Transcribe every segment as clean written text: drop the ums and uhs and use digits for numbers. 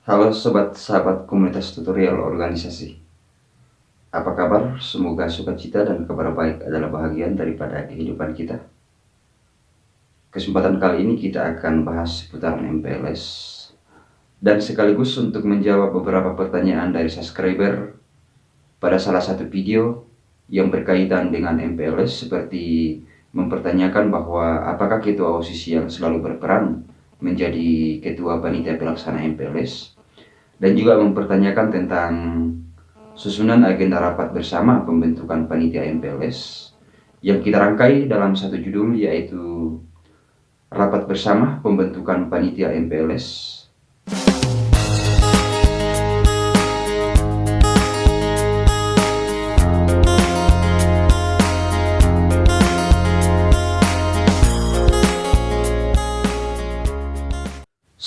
Halo sobat sahabat komunitas tutorial organisasi. Apa kabar? Semoga sukacita dan kabar baik adalah bahagian daripada kehidupan kita. Kesempatan kali ini kita akan bahas seputar MPLS dan sekaligus untuk menjawab beberapa pertanyaan dari subscriber pada salah satu video yang berkaitan dengan MPLS, seperti mempertanyakan bahwa apakah ketua OSIS yang selalu berperan menjadi ketua panitia pelaksana MPLS, dan juga mempertanyakan tentang susunan agenda rapat bersama pembentukan panitia MPLS yang kita rangkai dalam satu judul, yaitu Rapat Bersama Pembentukan Panitia MPLS.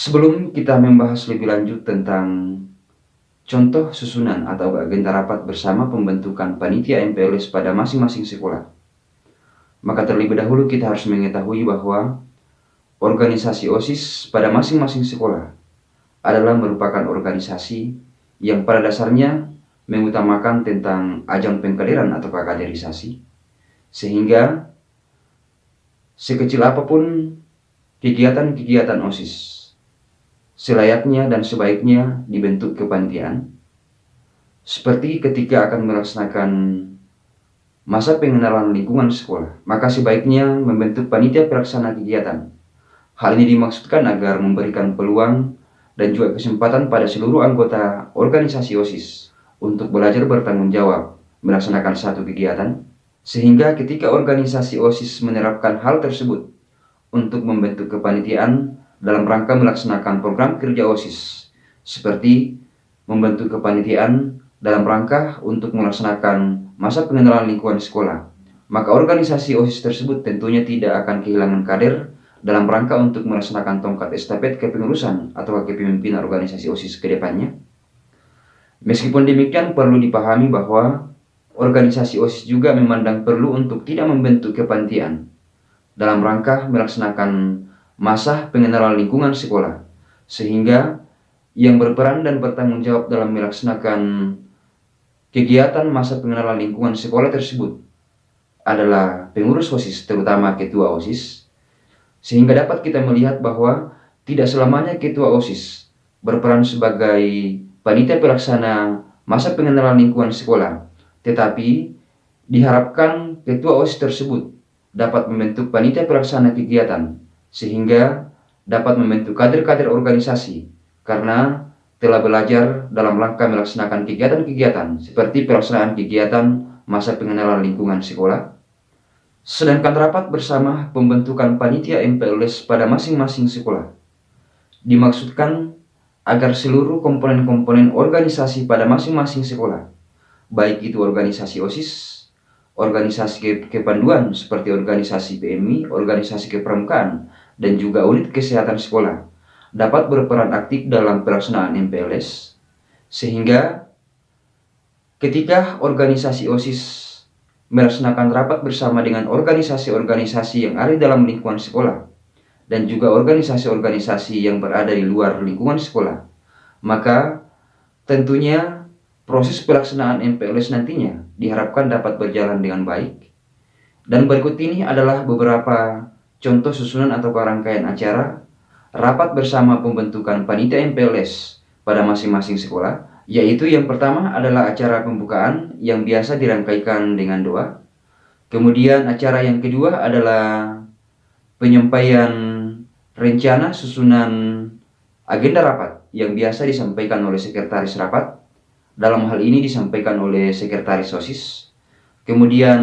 Sebelum kita membahas lebih lanjut tentang contoh susunan atau agenda rapat bersama pembentukan panitia MPLS pada masing-masing sekolah, maka terlebih dahulu kita harus mengetahui bahwa organisasi OSIS pada masing-masing sekolah adalah merupakan organisasi yang pada dasarnya mengutamakan tentang ajang pengkaderan atau kaderisasi, sehingga sekecil apapun kegiatan-kegiatan OSIS selayaknya dan sebaiknya dibentuk kepanitiaan, seperti ketika akan melaksanakan masa pengenalan lingkungan sekolah, maka sebaiknya membentuk panitia pelaksana kegiatan. Hal ini dimaksudkan agar memberikan peluang dan juga kesempatan pada seluruh anggota organisasi OSIS untuk belajar bertanggung jawab melaksanakan satu kegiatan, sehingga ketika organisasi OSIS menerapkan hal tersebut untuk membentuk kepanitiaan dalam rangka melaksanakan program kerja OSIS, seperti membentuk kepanitiaan dalam rangka untuk melaksanakan masa pengenalan lingkungan sekolah, maka organisasi OSIS tersebut tentunya tidak akan kehilangan kader dalam rangka untuk melaksanakan tongkat estafet kepengurusan atau kepemimpinan organisasi OSIS ke depannya. Meskipun demikian, perlu dipahami bahwa organisasi OSIS juga memandang perlu untuk tidak membentuk kepanitiaan dalam rangka melaksanakan masa pengenalan lingkungan sekolah, sehingga yang berperan dan bertanggung jawab dalam melaksanakan kegiatan masa pengenalan lingkungan sekolah tersebut adalah pengurus OSIS, terutama ketua OSIS, sehingga dapat kita melihat bahwa tidak selamanya ketua OSIS berperan sebagai panitia pelaksana masa pengenalan lingkungan sekolah, tetapi diharapkan ketua OSIS tersebut dapat membentuk panitia pelaksana kegiatan sehingga dapat membentuk kader-kader organisasi karena telah belajar dalam rangka melaksanakan kegiatan-kegiatan seperti pelaksanaan kegiatan masa pengenalan lingkungan sekolah. Sedangkan rapat bersama pembentukan panitia MPLS pada masing-masing sekolah dimaksudkan agar seluruh komponen-komponen organisasi pada masing-masing sekolah, baik itu organisasi OSIS, organisasi kepanduan seperti organisasi PMI, organisasi kepramukaan, dan juga unit kesehatan sekolah, dapat berperan aktif dalam pelaksanaan MPLS, sehingga ketika organisasi OSIS melaksanakan rapat bersama dengan organisasi-organisasi yang ada di dalam lingkungan sekolah dan juga organisasi-organisasi yang berada di luar lingkungan sekolah, maka tentunya proses pelaksanaan MPLS nantinya diharapkan dapat berjalan dengan baik. Dan berikut ini adalah beberapa contoh susunan atau rangkaian acara rapat bersama pembentukan panitia MPLS pada masing-masing sekolah, yaitu yang pertama adalah acara pembukaan yang biasa dirangkaikan dengan doa. Kemudian acara yang kedua adalah penyampaian rencana susunan agenda rapat yang biasa disampaikan oleh sekretaris rapat. Dalam hal ini disampaikan oleh sekretaris OSIS. Kemudian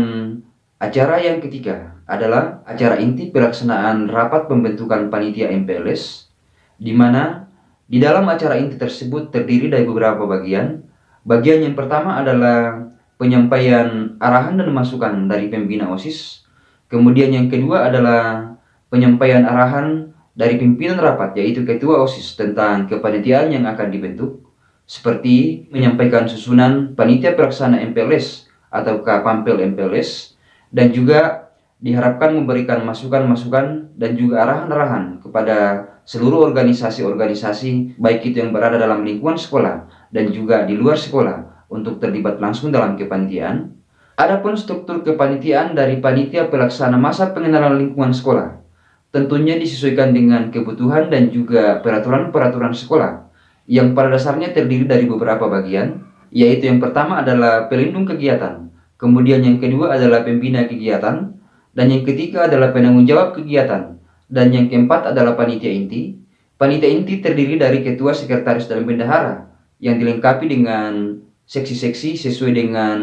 acara yang ketiga adalah acara inti pelaksanaan rapat pembentukan panitia MPLS, di mana di dalam acara inti tersebut terdiri dari beberapa bagian. Bagian yang pertama adalah penyampaian arahan dan masukan dari pembina OSIS. Kemudian yang kedua adalah penyampaian arahan dari pimpinan rapat, yaitu ketua OSIS, tentang kepanitiaan yang akan dibentuk, seperti menyampaikan susunan panitia pelaksana MPLS atau Pampel MPLS, dan juga diharapkan memberikan masukan-masukan dan juga arahan-arahan kepada seluruh organisasi-organisasi, baik itu yang berada dalam lingkungan sekolah dan juga di luar sekolah, untuk terlibat langsung dalam kepanitiaan. Adapun struktur kepanitiaan dari panitia pelaksana masa pengenalan lingkungan sekolah tentunya disesuaikan dengan kebutuhan dan juga peraturan-peraturan sekolah, yang pada dasarnya terdiri dari beberapa bagian, yaitu yang pertama adalah pelindung kegiatan, kemudian yang kedua adalah pembina kegiatan, dan yang ketiga adalah penanggung jawab kegiatan, dan yang keempat adalah panitia inti. Panitia inti terdiri dari ketua, sekretaris, dan bendahara, yang dilengkapi dengan seksi-seksi sesuai dengan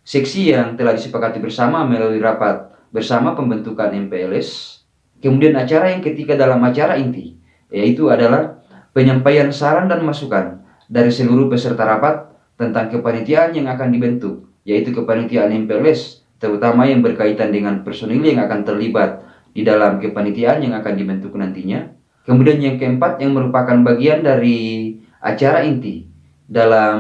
seksi yang telah disepakati bersama melalui rapat bersama pembentukan MPLS. Kemudian acara yang ketiga dalam acara inti, yaitu adalah penyampaian saran dan masukan dari seluruh peserta rapat tentang kepanitiaan yang akan dibentuk, yaitu kepanitiaan MPLS, terutama yang berkaitan dengan personil yang akan terlibat di dalam kepanitiaan yang akan dibentuk nantinya. Kemudian yang keempat, yang merupakan bagian dari acara inti dalam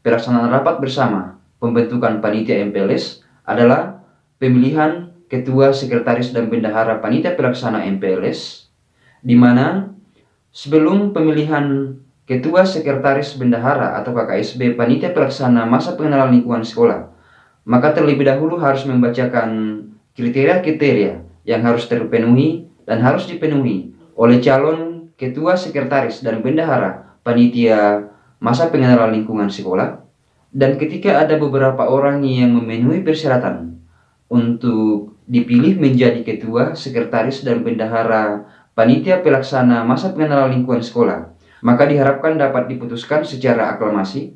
pelaksanaan rapat bersama pembentukan panitia MPLS, adalah pemilihan ketua, sekretaris, dan bendahara panitia pelaksana MPLS, di mana sebelum pemilihan ketua, sekretaris, bendahara atau KKSB panitia pelaksana masa pengenalan lingkungan sekolah, maka terlebih dahulu harus membacakan kriteria-kriteria yang harus terpenuhi dan harus dipenuhi oleh calon ketua, sekretaris, dan bendahara panitia masa pengenalan lingkungan sekolah. Dan ketika ada beberapa orang yang memenuhi persyaratan untuk dipilih menjadi ketua, sekretaris, dan bendahara panitia pelaksana masa pengenalan lingkungan sekolah, maka diharapkan dapat diputuskan secara aklamasi.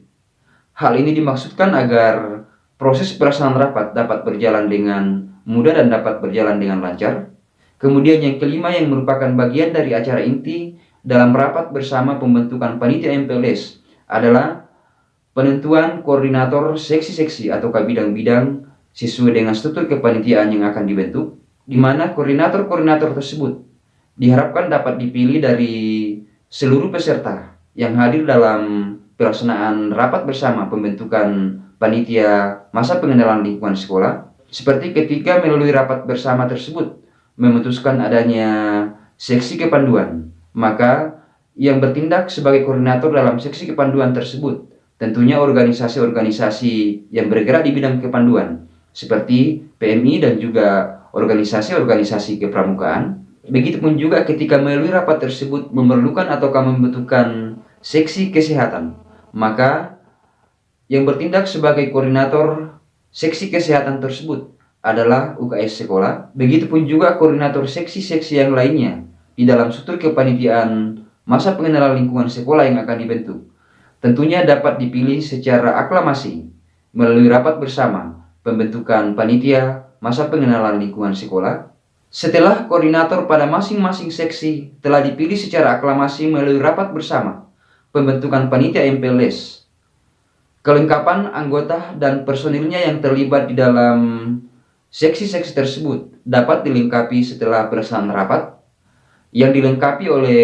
Hal ini dimaksudkan agar proses pelaksanaan rapat dapat berjalan dengan mudah dan dapat berjalan dengan lancar. Kemudian yang kelima, yang merupakan bagian dari acara inti dalam rapat bersama pembentukan panitia MPLS, adalah penentuan koordinator seksi-seksi atau bidang-bidang sesuai dengan struktur kepanitiaan yang akan dibentuk, di mana koordinator-koordinator tersebut diharapkan dapat dipilih dari seluruh peserta yang hadir dalam pelaksanaan rapat bersama pembentukan panitia masa pengenalan lingkungan sekolah. Seperti ketika melalui rapat bersama tersebut memutuskan adanya seksi kepanduan, maka yang bertindak sebagai koordinator dalam seksi kepanduan tersebut tentunya organisasi-organisasi yang bergerak di bidang kepanduan, seperti PMI dan juga organisasi-organisasi kepramukaan. Begitupun juga ketika melalui rapat tersebut memerlukan ataukah membutuhkan seksi kesehatan, maka yang bertindak sebagai koordinator seksi kesehatan tersebut adalah UKS sekolah. Begitupun juga koordinator seksi-seksi yang lainnya di dalam struktur kepanitiaan masa pengenalan lingkungan sekolah yang akan dibentuk, tentunya dapat dipilih secara aklamasi melalui rapat bersama pembentukan panitia masa pengenalan lingkungan sekolah. Setelah koordinator pada masing-masing seksi telah dipilih secara aklamasi melalui rapat bersama pembentukan panitia MPLS, kelengkapan anggota dan personilnya yang terlibat di dalam seksi-seksi tersebut dapat dilengkapi setelah pelaksanaan rapat, yang dilengkapi oleh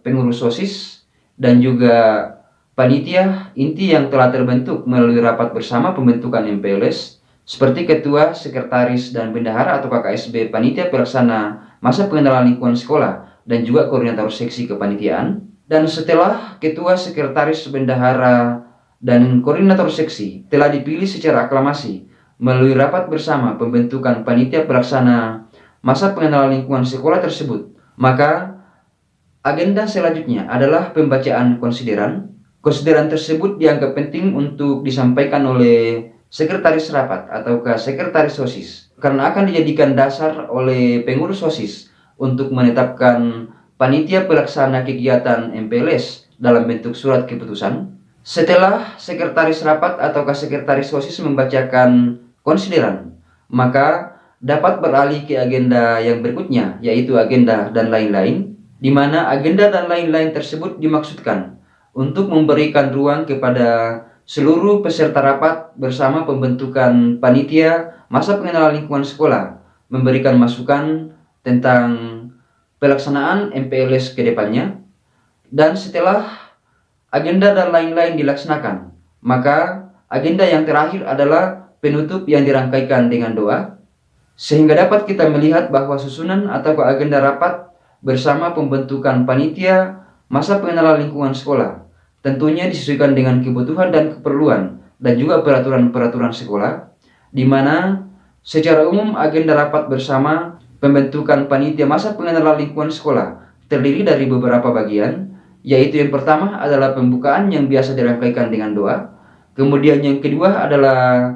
pengurus OSIS dan juga panitia inti yang telah terbentuk melalui rapat bersama pembentukan MPLS, seperti ketua, sekretaris, dan bendahara atau KKSB panitia pelaksana masa pengenalan lingkungan sekolah dan juga koordinator seksi kepanitiaan. Dan setelah ketua, sekretaris, bendahara, dan koordinator seksi telah dipilih secara aklamasi melalui rapat bersama pembentukan panitia pelaksana masa pengenalan lingkungan sekolah tersebut, maka agenda selanjutnya adalah pembacaan konsideran. Konsideran tersebut dianggap penting untuk disampaikan oleh sekretaris rapat atau sekretaris OSIS, karena akan dijadikan dasar oleh pengurus OSIS untuk menetapkan panitia pelaksana kegiatan MPLS dalam bentuk surat keputusan. Setelah sekretaris rapat atau sekretaris OSIS membacakan konsideran, maka dapat beralih ke agenda yang berikutnya, yaitu agenda dan lain-lain, di mana agenda dan lain-lain tersebut dimaksudkan untuk memberikan ruang kepada seluruh peserta rapat bersama pembentukan panitia masa pengenalan lingkungan sekolah memberikan masukan tentang pelaksanaan MPLS ke depannya. Dan setelah agenda dan lain-lain dilaksanakan, maka agenda yang terakhir adalah penutup yang dirangkaikan dengan doa, sehingga dapat kita melihat bahwa susunan atau agenda rapat bersama pembentukan panitia masa pengenalan lingkungan sekolah. Tentunya disesuaikan dengan kebutuhan dan keperluan dan juga peraturan-peraturan sekolah, di mana secara umum agenda rapat bersama pembentukan panitia masa pengenalan lingkungan sekolah terdiri dari beberapa bagian, yaitu yang pertama adalah pembukaan yang biasa dirangkaikan dengan doa, kemudian yang kedua adalah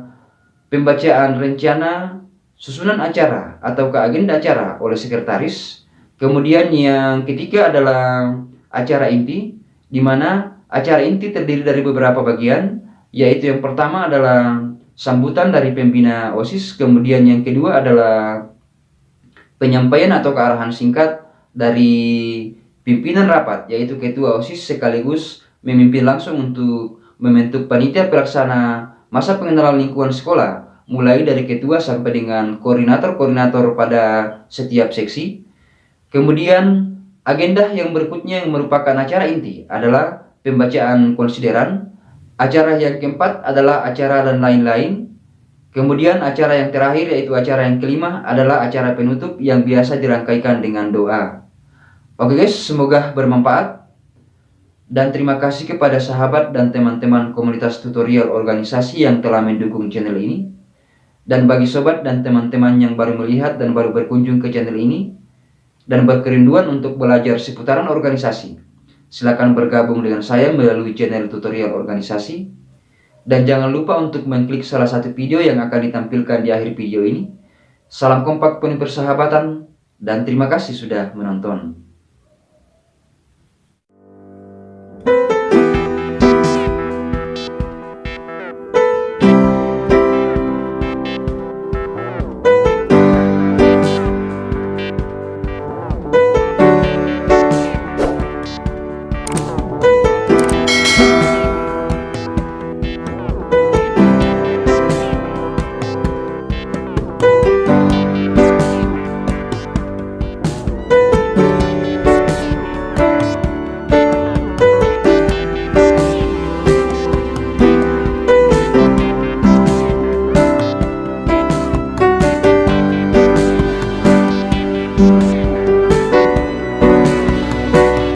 pembacaan rencana susunan acara atau agenda acara oleh sekretaris, kemudian yang ketiga adalah acara inti, di mana acara inti terdiri dari beberapa bagian, yaitu yang pertama adalah sambutan dari pembina OSIS, kemudian yang kedua adalah penyampaian atau kearahan singkat dari pimpinan rapat, yaitu ketua OSIS sekaligus memimpin langsung untuk membentuk panitia pelaksana masa pengenalan lingkungan sekolah, mulai dari ketua sampai dengan koordinator-koordinator pada setiap seksi. Kemudian agenda yang berikutnya yang merupakan acara inti adalah pembacaan konsideran. Acara yang keempat adalah acara dan lain-lain. Kemudian acara yang terakhir yaitu acara yang kelima adalah acara penutup yang biasa dirangkaikan dengan doa. Oke guys, semoga bermanfaat. Dan terima kasih kepada sahabat dan teman-teman komunitas tutorial organisasi yang telah mendukung channel ini. Dan bagi sobat dan teman-teman yang baru melihat dan baru berkunjung ke channel ini dan berkerinduan untuk belajar seputaran organisasi, silakan bergabung dengan saya melalui channel tutorial organisasi. Dan jangan lupa untuk mengklik salah satu video yang akan ditampilkan di akhir video ini. Salam kompak penuh persahabatan dan terima kasih sudah menonton.